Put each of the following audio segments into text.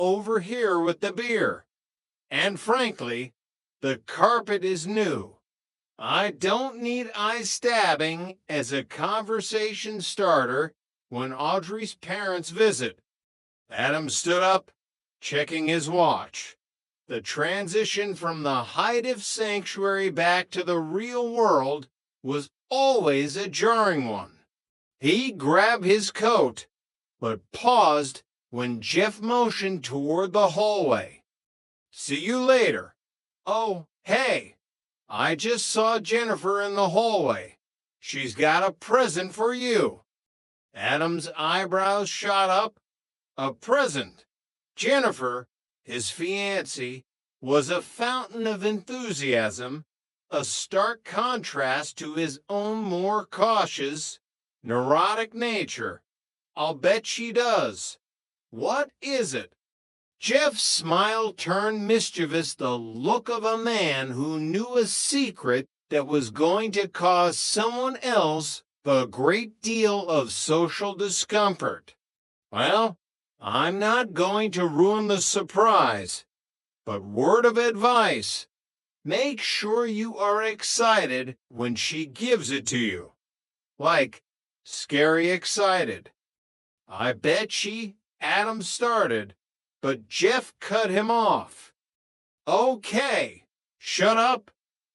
over here with the beer. And frankly, the carpet is new. I don't need eye stabbing as a conversation starter when Audrey's parents visit." Adam stood up, checking his watch. The transition from the height of sanctuary back to the real world was always a jarring one. He grabbed his coat, but paused when Jeff motioned toward the hallway. "See you later. Oh, hey, I just saw Jennifer in the hallway. She's got a present for you." Adam's eyebrows shot up. A present? Jennifer, his fiancée, was a fountain of enthusiasm, a stark contrast to his own more cautious, neurotic nature. "I'll bet she does. What is it?" Jeff's smile turned mischievous, the look of a man who knew a secret that was going to cause someone else a great deal of social discomfort. "Well, I'm not going to ruin the surprise, but word of advice, make sure you are excited when she gives it to you. Like, scary excited." "I bet she," Adam started, but Jeff cut him off. "Okay, shut up,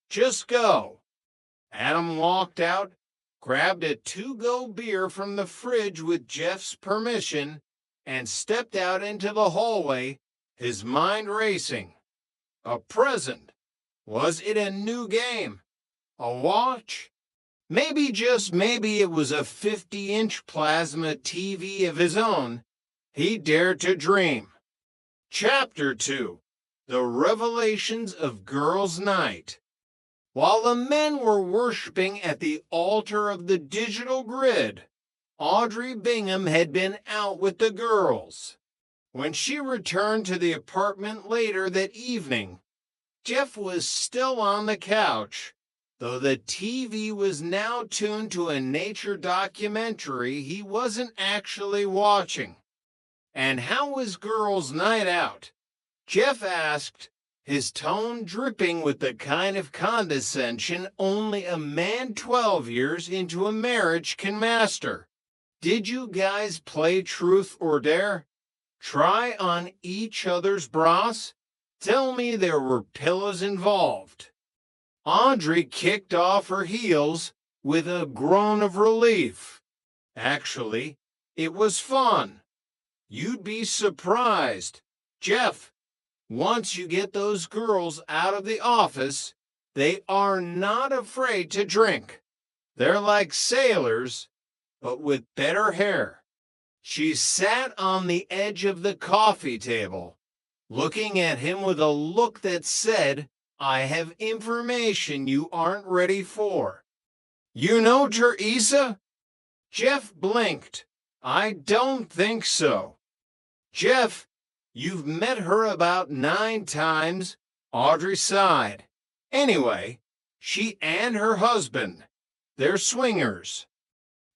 just go." Adam walked out, grabbed a to-go beer from the fridge with Jeff's permission, and stepped out into the hallway, his mind racing. A present. Was it a new game? A watch? Maybe, just maybe, it was a 50-inch plasma TV of his own. He dared to dream. Chapter 2. The Revelations of Girls' Night. While the men were worshiping at the altar of the digital grid, Audrey Bingham had been out with the girls. When she returned to the apartment later that evening, Jeff was still on the couch, though the TV was now tuned to a nature documentary he wasn't actually watching. "And how was girls' night out?" Jeff asked, his tone dripping with the kind of condescension only a man 12 years into a marriage can master. "Did you guys play truth or dare? Try on each other's bras? Tell me there were pillows involved." Audrey kicked off her heels with a groan of relief. "Actually, it was fun. You'd be surprised, Jeff. Once you get those girls out of the office, they are not afraid to drink. They're like sailors, but with better hair." She sat on the edge of the coffee table, looking at him with a look that said, "I have information you aren't ready for." "You know Teresa?" Jeff blinked. "I don't think so." "Jeff, you've met her about 9 times, Audrey sighed. "Anyway, she and her husband, they're swingers."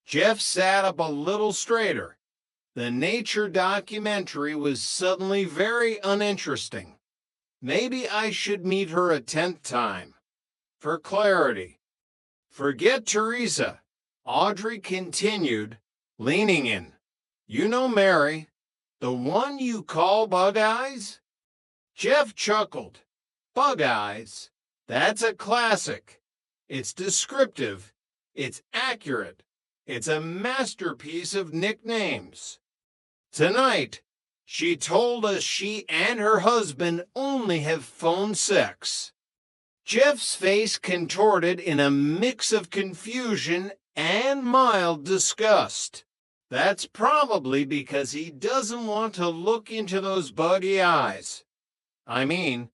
Jeff sat up a little straighter. The nature documentary was suddenly very uninteresting. Maybe I should meet her a 10th time. For clarity. "Forget Teresa," Audrey continued, leaning in. "You know Mary, the one you call Bug Eyes?" Jeff chuckled. "Bug Eyes? That's a classic. It's descriptive. It's accurate. It's a masterpiece of nicknames. Tonight, she told us she and her husband only have phone sex." Jeff's face contorted in a mix of confusion and mild disgust. "That's probably because he doesn't want to look into those buggy eyes. I mean,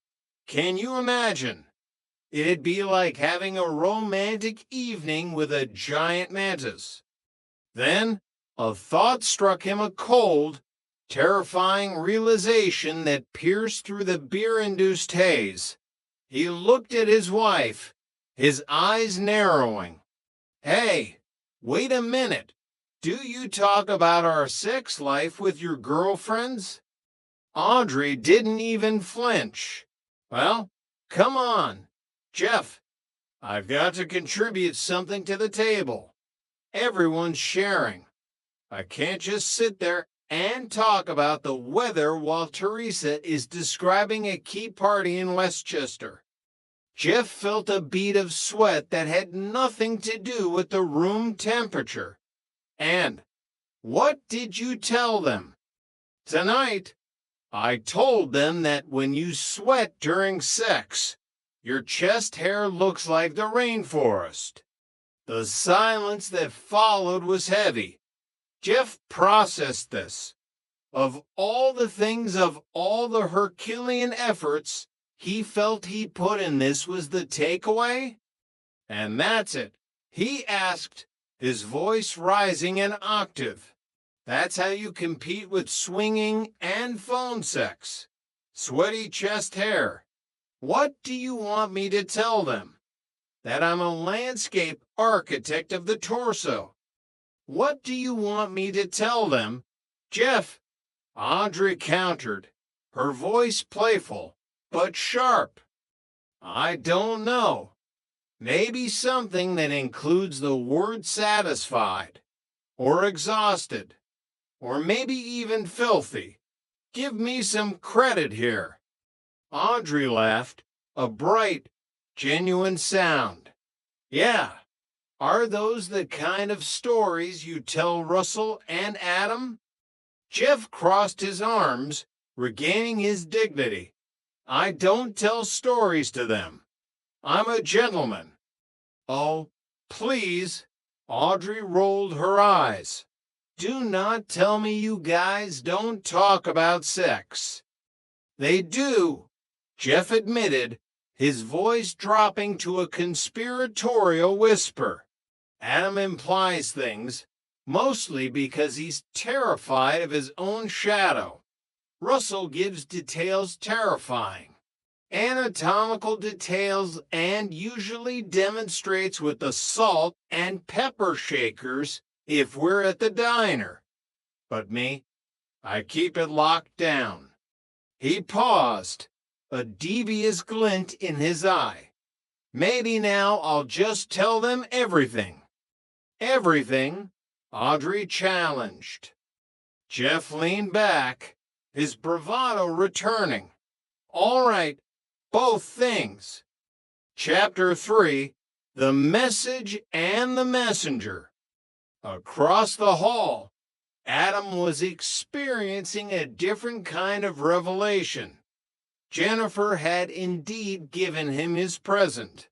can you imagine? It'd be like having a romantic evening with a giant mantis." Then a thought struck him, a cold, terrifying realization that pierced through the beer-induced haze. He looked at his wife, his eyes narrowing. "Hey, wait a minute. Do you talk about our sex life with your girlfriends?" Audrey didn't even flinch. Well, come on, Jeff. I've got to contribute something to the table. Everyone's sharing. I can't just sit there and talk about the weather while Teresa is describing a key party in Westchester. Jeff felt a bead of sweat that had nothing to do with the room temperature. And what did you tell them? Tonight, I told them that when you sweat during sex, your chest hair looks like the rainforest. The silence that followed was heavy. Jeff processed this. Of all the things, of all the Herculean efforts he felt he put in, this was the takeaway? And that's it. He asked, his voice rising an octave. That's how you compete with swinging and phone sex. Sweaty chest hair. What do you want me to tell them? That I'm a landscape architect of the torso. What do you want me to tell them? Jeff, Audrey countered, her voice playful, but sharp. I don't know. Maybe something that includes the word satisfied, or exhausted, or maybe even filthy. Give me some credit here. Audrey laughed, a bright, genuine sound. Yeah, are those the kind of stories you tell Russell and Adam? Jeff crossed his arms, regaining his dignity. I don't tell stories to them. I'm a gentleman. Oh, please. Audrey rolled her eyes. Do not tell me you guys don't talk about sex. They do, Jeff admitted, his voice dropping to a conspiratorial whisper. Adam implies things, mostly because he's terrified of his own shadow. Russell gives details terrifying, anatomical details, and usually demonstrates with the salt and pepper shakers if we're at the diner. But me, I keep it locked down. He paused, a devious glint in his eye. Maybe now I'll just tell them everything. Everything? Audrey challenged. Jeff leaned back, his bravado returning. All right, both things. Chapter 3, The Message and the Messenger. Across the hall, Adam was experiencing a different kind of revelation. Jennifer had indeed given him his present.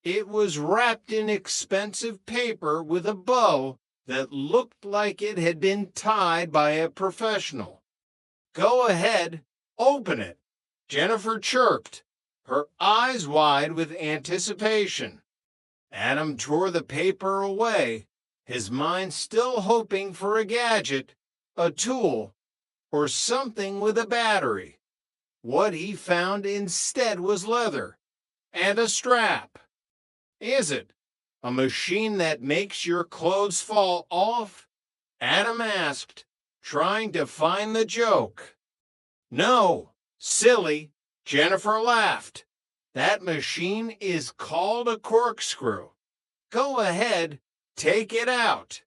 It was wrapped in expensive paper with a bow that looked like it had been tied by a professional. Go ahead, open it, Jennifer chirped, her eyes wide with anticipation. Adam tore the paper away, his mind still hoping for a gadget, a tool, or something with a battery. What he found instead was leather and a strap. Is it a machine that makes your clothes fall off? Adam asked, trying to find the joke. No, silly, Jennifer laughed. That machine is called a corkscrew. Go ahead, take it out.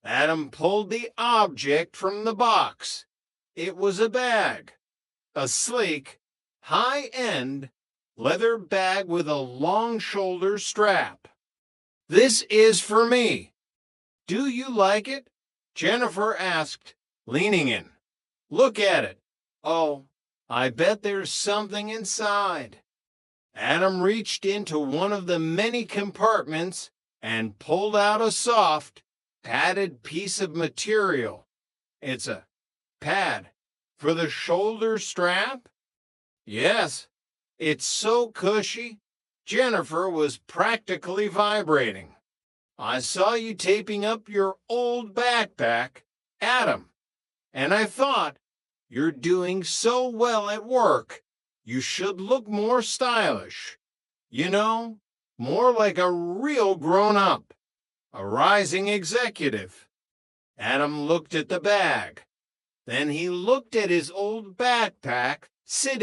Adam pulled the object from the box. It was a bag, a sleek, high-end leather bag with a long shoulder strap. This is for me. Do you like it? Jennifer asked, leaning in. Look at it. Oh, I bet there's something inside. Adam reached into one of the many compartments and pulled out a soft, padded piece of material. It's a pad for the shoulder strap? Yes, it's so cushy. Jennifer was practically vibrating. I saw you taping up your old backpack, Adam, and I thought, you're doing so well at work, you should look more stylish. You know, more like a real grown-up, a rising executive. Adam looked at the bag. Then he looked at his old backpack sitting